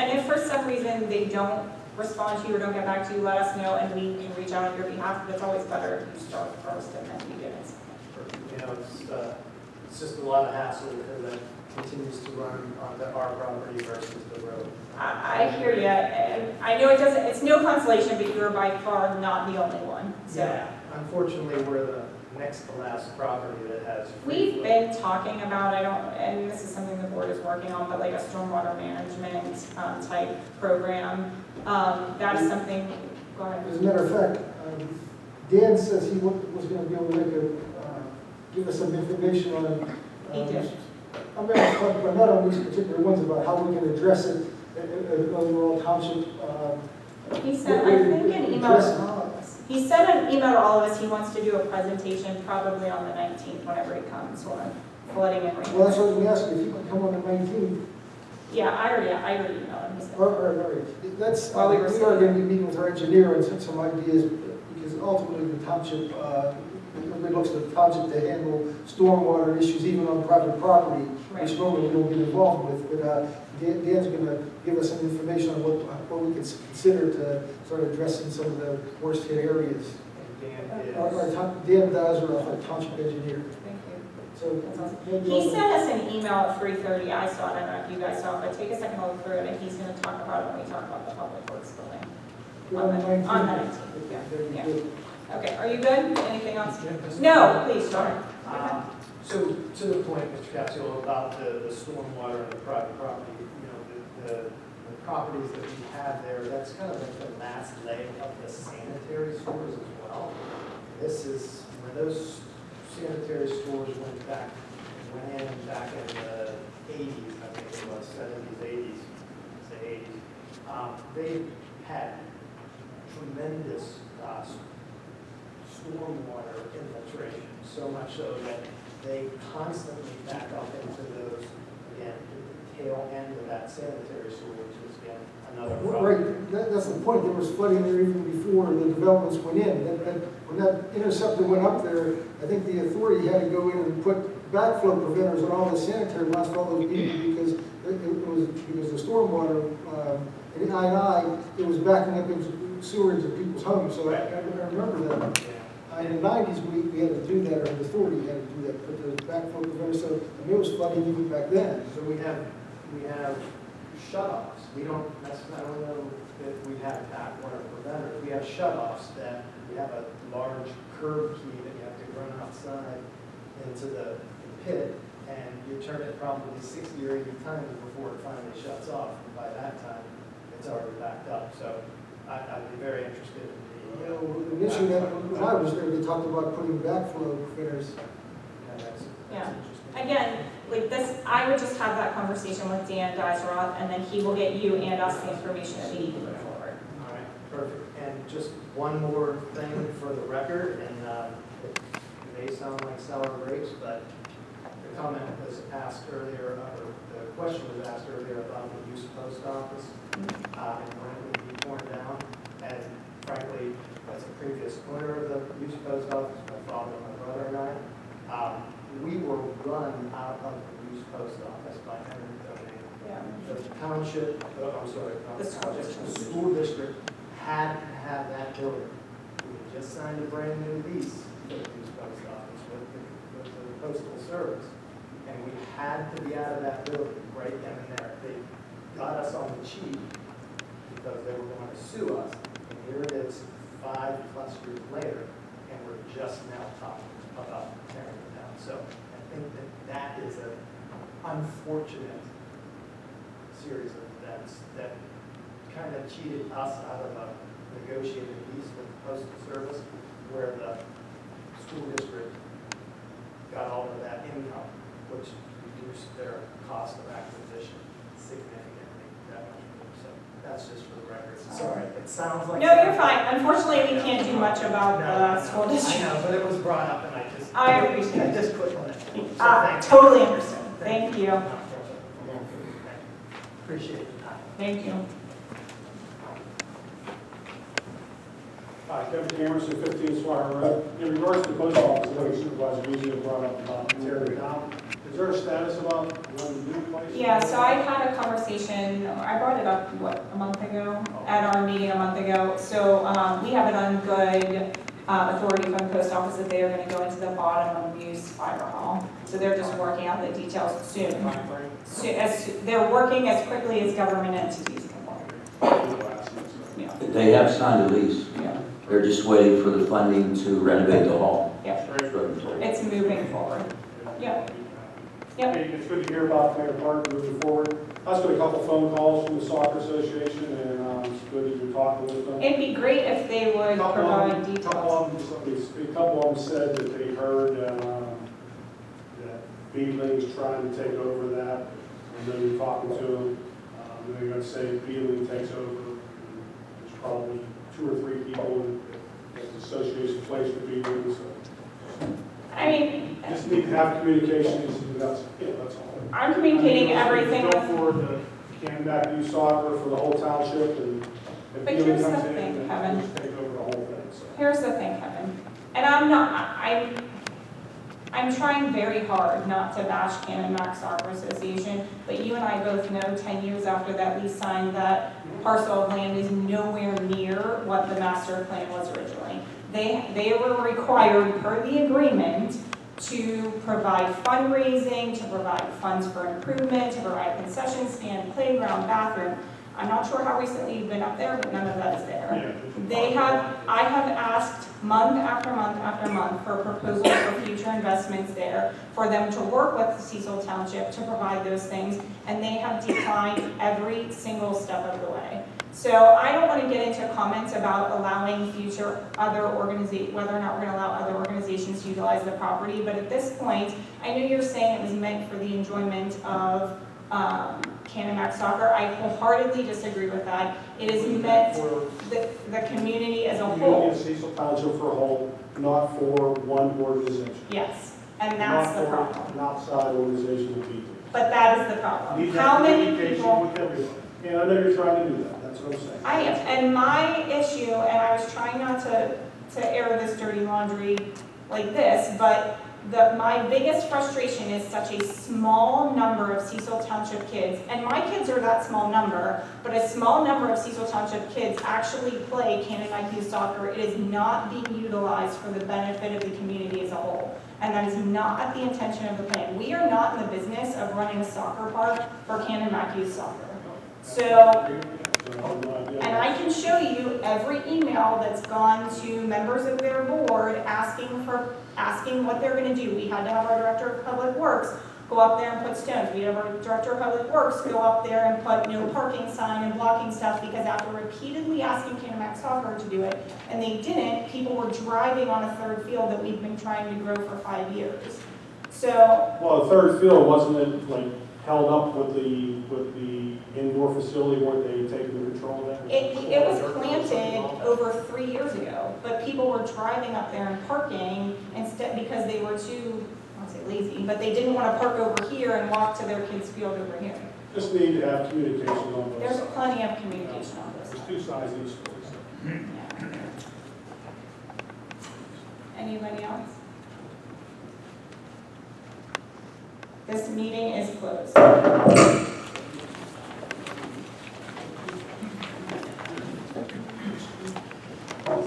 And if for some reason they don't respond to you or don't get back to you, let us know and we can reach out on your behalf. But it's always better if you start first and then you get it. You know, it's just a lot of hassle that continues to run onto our property versus the road. I hear you, and I know it's no consolation, but you're by far not the only one, so. Yeah, unfortunately, we're the next to last property that has. We've been talking about, and this is something the board is working on, but like a stormwater management type program. That is something, go ahead. As a matter of fact, Dan says he was going to be able to make give us some information on. He did. I'm going to talk about not on these particular ones, about how we can address it in overall township. He sent, I think, an email to all of us. He sent an email to all of us. He wants to do a presentation probably on the 19th, whenever he comes, on flooding and rain. Well, that's what I was going to ask you, if you can come on the 19th. Yeah, I already emailed him. He said- All right. That's, While we we were are sitting going to there. be meeting with our engineer and some ideas, because ultimately the township, it looks at the township to handle stormwater issues even on private property, which Right. normally we don't get involved with. But Dan's going to give us some information on what we can consider to start addressing some of the worst hit areas. And Dan does, or our township engineer. Thank you. So That's awesome. maybe He we'll- sent us an email at 3:30. I saw it. I don't know if you guys saw it, but take a second to look through it, and he's going to talk about it when we talk about the public works building. on the 19th. On the 19th, yeah. That'd be Yeah. good. Okay, are you good? Anything else? No, please, sorry. So to the point, Mr. Capsule, about the stormwater and the private property, you know, the properties that we have there, that's kind of like the last leg of the sanitary stores as well. This is where those sanitary stores went in back in the 80s, I think it was, 70s, 80s, say 80s. They had tremendous stormwater infiltration, so much so that they constantly back up into those, again, the tail end of that sanitary sewer, which is, again, another problem. Right, that's the point. There was flooding there even before the developments went in. When that interceptor went up there, I think the authority had to go in and put backflow preventers on all the sanitary lines for all those people because the stormwater, in I&I, it was backing up into sewerage of people's homes. So I remember that. In the 90s, we had to do that, or the authority had to do that, put the backflow preventers. So it was flooding even back then. So we have shut-offs. We don't necessarily know that we have backwater preventers. We have shut-offs that we have a large curb key that you have to run outside into the pit, and you turn it probably 60 or 80 times before it finally shuts off. And by that time, it's already backed up. So I'd be very interested in The issue that when I was there, they talked about putting backflow preventers. that's Yeah. interesting. Again, like this, I would just have that conversation with Dan Dizeroth, and then he will get you and us the information that we need to move forward. All right, perfect. And just one more thing for the record, and it may sound like sour grapes, but the comment was asked earlier, or the question was asked earlier about the use post office, and when it would be torn down. And frankly, as a previous owner of the use post office, my father, my brother, and I, we were run out of the use post office by eminent domain. Yeah. The township, I'm sorry, not The the school township, district. the school district had to have that building. We had just signed a brand new lease for the use post office with the postal service. And we had to be out of that building right then and there. They got us on the cheap because they were going to sue us. And here it is, 5+ years later, and we're just now talking about tearing it down. So I think that is an unfortunate series of events that kind of cheated us out of a negotiated lease with the postal service, where the school district got all of that income, which reduced their cost of acquisition significantly, that much more. So that's just for the record. Sorry, it sounds like. No, you're fine. Unfortunately, we can't do much about the school district. I know, but it was brought up and I appreciate it. just clicked on it. So thank you. Totally understand. Thank you. Appreciate the time. Thank you. Hi, Kevin Cameron, 15 Swire Road. In regards to the post office, the Supervisor usually brought up about Tear it down. The Is there a status about one new place? Yeah, so I had a conversation, I brought it up, a month ago, at our meeting a month ago. So we have it on good authority from the post office that they are going to go into the bottom of use fiber hall. So they're just working out the details soon. They're working as quickly as government entities can work. Yeah. They have signed a lease. Yeah. They're just waiting for the funding to renovate the hall. Yeah. It's moving forward. Yeah. Yep. Hey, it's good to hear about Mayor Park moving forward. I was getting a couple phone calls from the soccer association, and it's good that you're talking with them. It'd be great if they would provide A details. couple of them said that they heard that Beedling's trying to take over that. And then you're talking to them, they're going to say Beedling takes over. There's probably 2 or 3 people that the association plays with Beedling, so. I mean, Just need to have communications, and that's all. I'm communicating everything Go with, forward to Canada Youth Soccer for the whole township, and if But Beedling here's comes the in, thing, then Kevin. just take over the whole thing, so. here's the thing, Kevin, and I'm trying very hard not to bash Cannon Mac Soccer Association, but you and I both know 10 years after that lease signed, that parcel of land is nowhere near what the master plan was originally. They were required per the agreement to provide fundraising, to provide funds for improvement, to provide concession stand, playground, bathroom. I'm not sure how recently you've been up there, but none of that is there. I have asked month after month after month for proposals for future investments there, for them to work with Cecil Township to provide those things, and they have declined every single step of the way. So I don't want to get into comments about allowing future other organizations, whether or not we're going to allow other organizations to utilize the property, but at this point, I know you're saying it was meant for the enjoyment of Cannon Mac Soccer. I wholeheartedly disagree with that. It is meant for the community as a Community whole. of Cecil Township for a whole, not for one organization. Yes, and that's the Not problem. for an outside organization of people. But that is the problem. Need How that many communication people? with everyone. And I know you're trying to do that, that's what I'm saying. I am, and my issue, and I was trying not to air this dirty laundry like this, but my biggest frustration is such a small number of Cecil Township kids, and my kids are that small number, but a small number of Cecil Township kids actually play Cannon Mac Youth Soccer. It is not being utilized for the benefit of the community as a whole, and that is not the intention of the plan. We are not in the business of running a soccer park for Cannon Mac Youth Soccer. So, and I can show you every email that's gone to members of their board asking what they're going to do. We had to have our Director of Public Works go up there and put stones. We had our Director of Public Works go up there and put no parking sign and blocking stuff, because after repeatedly asking Cannon Mac Soccer to do it, and they didn't, people were driving on a third field that we've been trying to grow for 5 years. So, Well, the third field, wasn't it like held up with the indoor facility, weren't they taking control of that? it was planted over 3 years ago, but people were driving up there and parking instead, because they were too, I won't say lazy, but they didn't want to park over here and walk to their kids' field over here. Just need to have communication on both There's sides. plenty of communication on this. There's 2 sides to each story. So. Yeah. Anybody else? This meeting is closed.